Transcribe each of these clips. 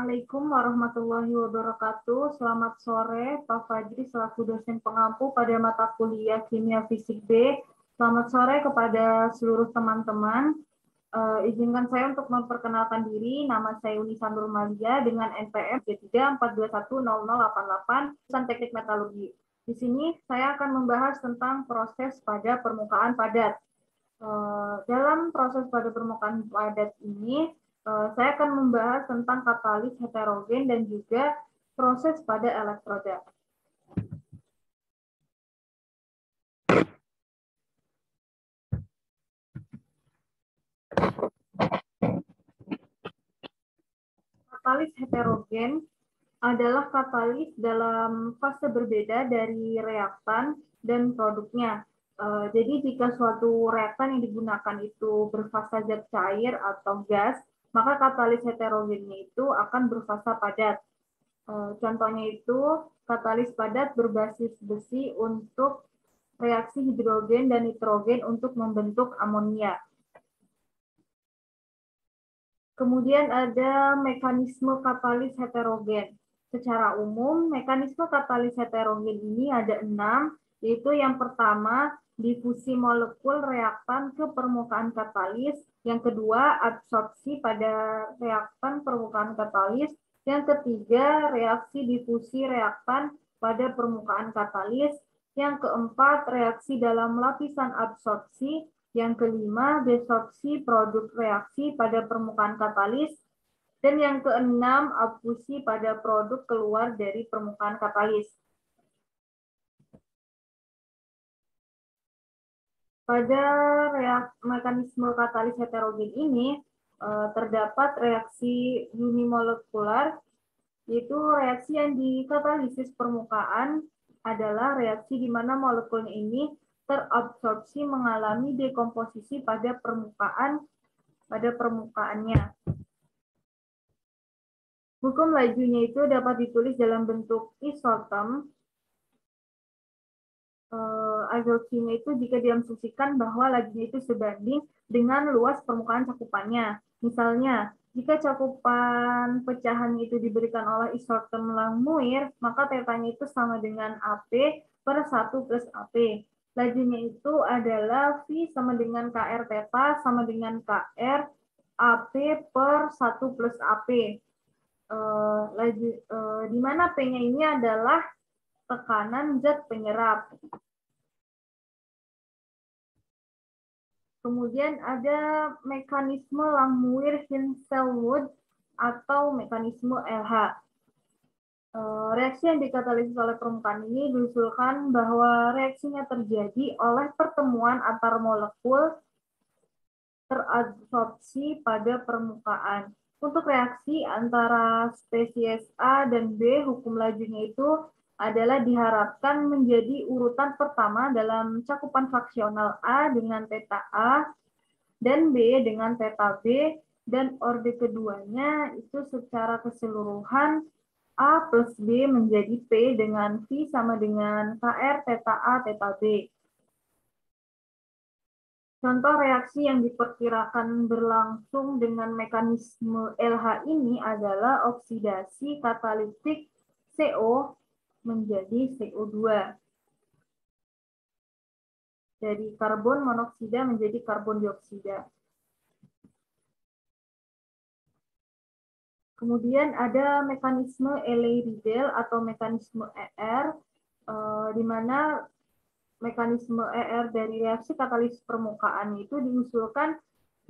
Assalamualaikum warahmatullahi wabarakatuh. Selamat sore, Pak Fajri selaku dosen pengampu pada mata kuliah Kimia Fisik B. Selamat sore kepada seluruh teman-teman. Izinkan saya untuk memperkenalkan diri. Nama saya Unisa Nurmalia dengan NPM D342100088, jurusan Teknik Metalurgi. Di sini saya akan membahas tentang proses pada permukaan padat. Dalam proses pada permukaan padat ini, saya akan membahas tentang katalis heterogen dan juga proses pada elektroda. Katalis heterogen adalah katalis dalam fase berbeda dari reaktan dan produknya. Jadi jika suatu reaktan yang digunakan itu berfasa zat cair atau gas, maka katalis heterogennya itu akan berfasa padat. Contohnya itu katalis padat berbasis besi untuk reaksi hidrogen dan nitrogen untuk membentuk amonia. Kemudian ada mekanisme katalis heterogen. Secara umum, mekanisme katalis heterogen ini ada 6, yaitu yang pertama, difusi molekul reaktan ke permukaan katalis, yang kedua, absorpsi pada reaktan permukaan katalis, yang ketiga, reaksi difusi reaktan pada permukaan katalis, yang keempat, reaksi dalam lapisan absorpsi, yang kelima, desorpsi produk reaksi pada permukaan katalis, dan yang keenam, abfusi pada produk keluar dari permukaan katalis. Pada mekanisme katalis heterogen ini, terdapat reaksi unimolekular, yaitu reaksi yang dikatalisis permukaan adalah reaksi di mana molekul ini terabsorpsi mengalami dekomposisi pada permukaannya. Hukum lajunya itu dapat ditulis dalam bentuk isoterm. Absorpsinya itu jika diasumsikan bahwa lajunya itu sebanding dengan luas permukaan cakupannya. Misalnya, jika cakupan pecahan itu diberikan oleh isoterm Langmuir, maka tetanya itu sama dengan AP per 1 plus AP. Lajunya itu adalah V sama dengan KR theta sama dengan KR AP per 1 plus AP. Di mana P-nya ini adalah tekanan zat penyerap. Kemudian ada mekanisme Langmuir-Hinshelwood atau mekanisme LH. Reaksi yang dikatalisis oleh permukaan ini diusulkan bahwa reaksinya terjadi oleh pertemuan antar molekul terabsorpsi pada permukaan. Untuk reaksi antara spesies A dan B, hukum lajunya itu adalah diharapkan menjadi urutan pertama dalam cakupan fraksional A dengan theta A dan B dengan theta B, dan orde keduanya itu secara keseluruhan A plus B menjadi P dengan V sama dengan KR theta A theta B. Contoh reaksi yang diperkirakan berlangsung dengan mekanisme LH ini adalah oksidasi katalitik CO menjadi CO2. Dari karbon monoksida menjadi karbon dioksida. Kemudian ada mekanisme Ehlers-Danlos atau mekanisme ER, di mana mekanisme ER dari reaksi katalisis permukaan itu diusulkan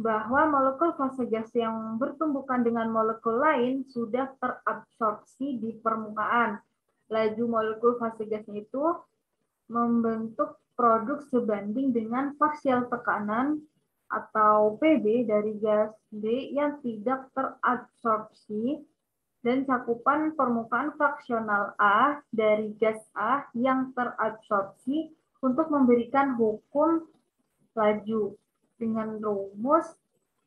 bahwa molekul fase gas yang bertumbukan dengan molekul lain sudah terabsorpsi di permukaan. Laju molekul fase gasnya itu membentuk produk sebanding dengan parsial tekanan atau PB dari gas B yang tidak terabsorpsi dan cakupan permukaan fraksional A dari gas A yang terabsorpsi untuk memberikan hukum laju dengan rumus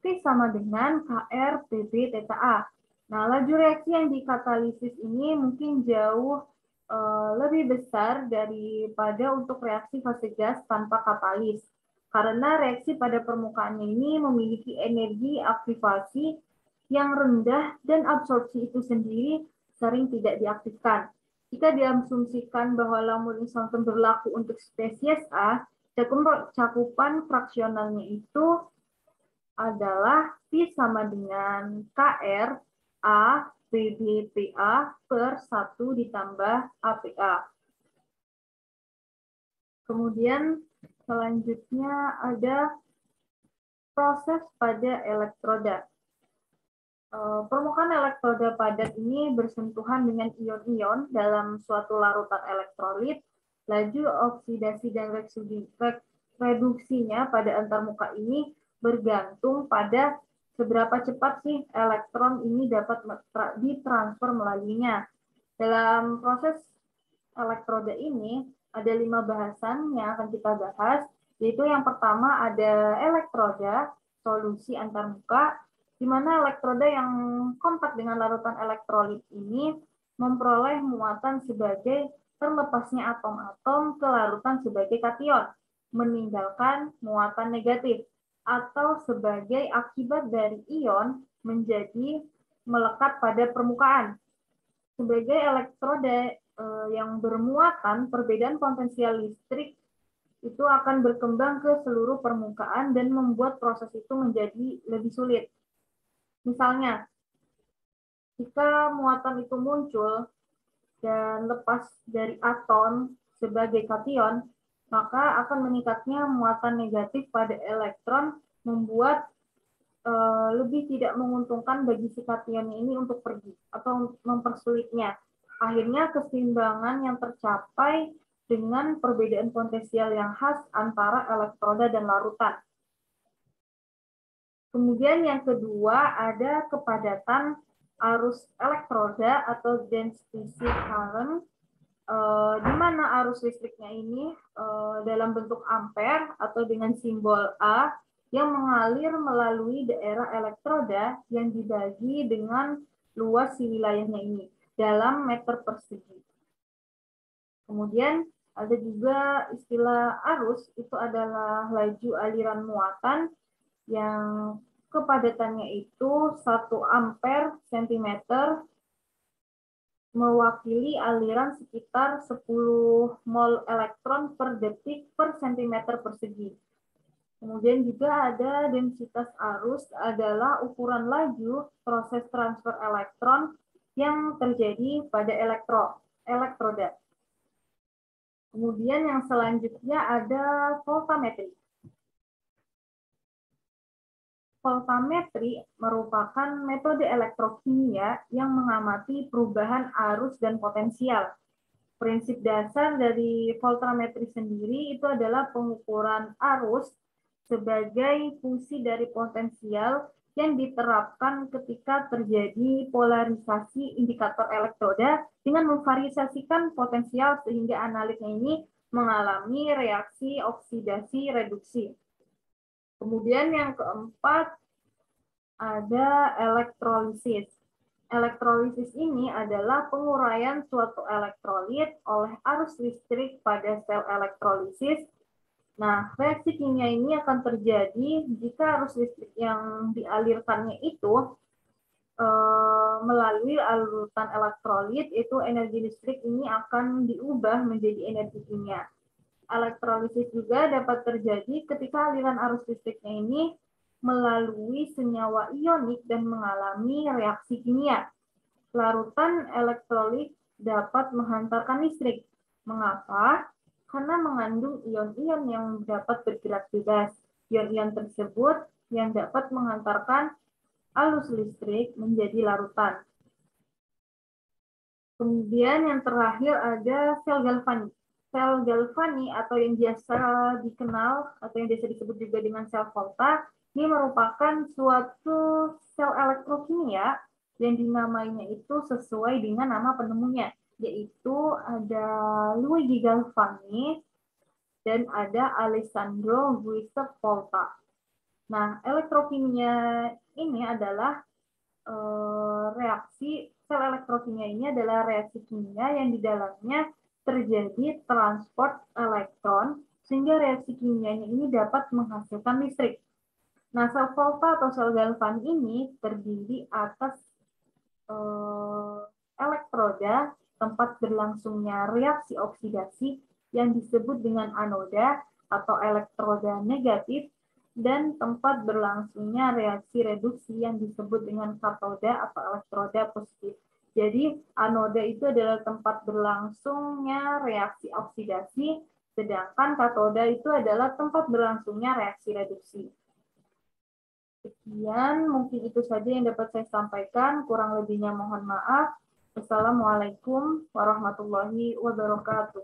T sama dengan KR PB theta A. Nah, laju reaksi yang dikatalisis ini mungkin jauh lebih besar daripada untuk reaksi fase gas tanpa katalis. Karena reaksi pada permukaannya ini memiliki energi aktivasi yang rendah dan absorpsi itu sendiri sering tidak diaktifkan. Jika diasumsikan bahwa Lamu-Linsolton berlaku untuk spesies A, cakupan fraksionalnya itu adalah P sama dengan KR A PBPA per 1 ditambah APA. Kemudian selanjutnya ada proses pada elektroda. Permukaan elektroda padat ini bersentuhan dengan ion-ion dalam suatu larutan elektrolit. Laju oksidasi dan reduksinya pada antarmuka ini bergantung pada seberapa cepat sih elektron ini dapat ditransfer melaluinya. Dalam proses elektroda ini ada 5 bahasan yang akan kita bahas, yaitu yang pertama ada elektroda, solusi antarmuka, di mana elektroda yang kontak dengan larutan elektrolit ini memperoleh muatan sebagai terlepasnya atom-atom ke larutan sebagai kation, meninggalkan muatan negatif, atau sebagai akibat dari ion menjadi melekat pada permukaan. Sebagai elektroda yang bermuatan, perbedaan potensial listrik itu akan berkembang ke seluruh permukaan dan membuat proses itu menjadi lebih sulit. Misalnya, jika muatan itu muncul dan lepas dari atom sebagai kation, maka akan meningkatnya muatan negatif pada elektron, membuat lebih tidak menguntungkan bagi si kationnya ini untuk pergi atau mempersulitnya. Akhirnya keseimbangan yang tercapai dengan perbedaan potensial yang khas antara elektroda dan larutan. Kemudian yang kedua ada kepadatan arus elektroda atau density current, di mana arus listriknya ini dalam bentuk ampere atau dengan simbol A yang mengalir melalui daerah elektroda yang dibagi dengan luas si wilayahnya ini dalam meter persegi. Kemudian ada juga istilah arus, itu adalah laju aliran muatan yang kepadatannya itu 1 ampere centimeter mewakili aliran sekitar 10 mol elektron per detik per centimeter persegi. Kemudian juga ada densitas arus adalah ukuran laju proses transfer elektron yang terjadi pada elektroda. Kemudian yang selanjutnya ada voltametri. Voltametri merupakan metode elektrokimia yang mengamati perubahan arus dan potensial. Prinsip dasar dari voltametri sendiri itu adalah pengukuran arus sebagai fungsi dari potensial yang diterapkan ketika terjadi polarisasi indikator elektroda dengan memvariasikan potensial sehingga analitnya ini mengalami reaksi oksidasi reduksi. Kemudian yang keempat ada elektrolisis. Elektrolisis ini adalah penguraian suatu elektrolit oleh arus listrik pada sel elektrolisis. Nah, reaksi kimia ini akan terjadi jika arus listrik yang dialirkannya itu melalui larutan elektrolit, itu energi listrik ini akan diubah menjadi energi kimia. Elektrolisis juga dapat terjadi ketika aliran arus listriknya ini melalui senyawa ionik dan mengalami reaksi kimia. Larutan elektrolit dapat menghantarkan listrik. Mengapa? Karena mengandung ion-ion yang dapat bergerak bebas. Ion-ion tersebut yang dapat menghantarkan arus listrik menjadi larutan. Kemudian yang terakhir ada sel galvanik. Sel galvani atau yang biasa dikenal atau yang biasa disebut juga dengan sel volta, ini merupakan suatu sel elektrokimia yang dinamainya itu sesuai dengan nama penemunya, yaitu ada Luigi Galvani dan ada Alessandro Guiseppe Volta. Nah, elektrokimia ini adalah reaksi sel elektrokimia ini adalah reaksi kimia yang di dalamnya terjadi transport elektron sehingga reaksi kimianya ini dapat menghasilkan listrik. Nah, sel volta atau sel galvan ini terdiri atas elektroda tempat berlangsungnya reaksi oksidasi yang disebut dengan anoda atau elektroda negatif dan tempat berlangsungnya reaksi reduksi yang disebut dengan katoda atau elektroda positif. Jadi anoda itu adalah tempat berlangsungnya reaksi oksidasi, sedangkan katoda itu adalah tempat berlangsungnya reaksi reduksi. Sekian, mungkin itu saja yang dapat saya sampaikan. Kurang lebihnya mohon maaf. Assalamualaikum warahmatullahi wabarakatuh.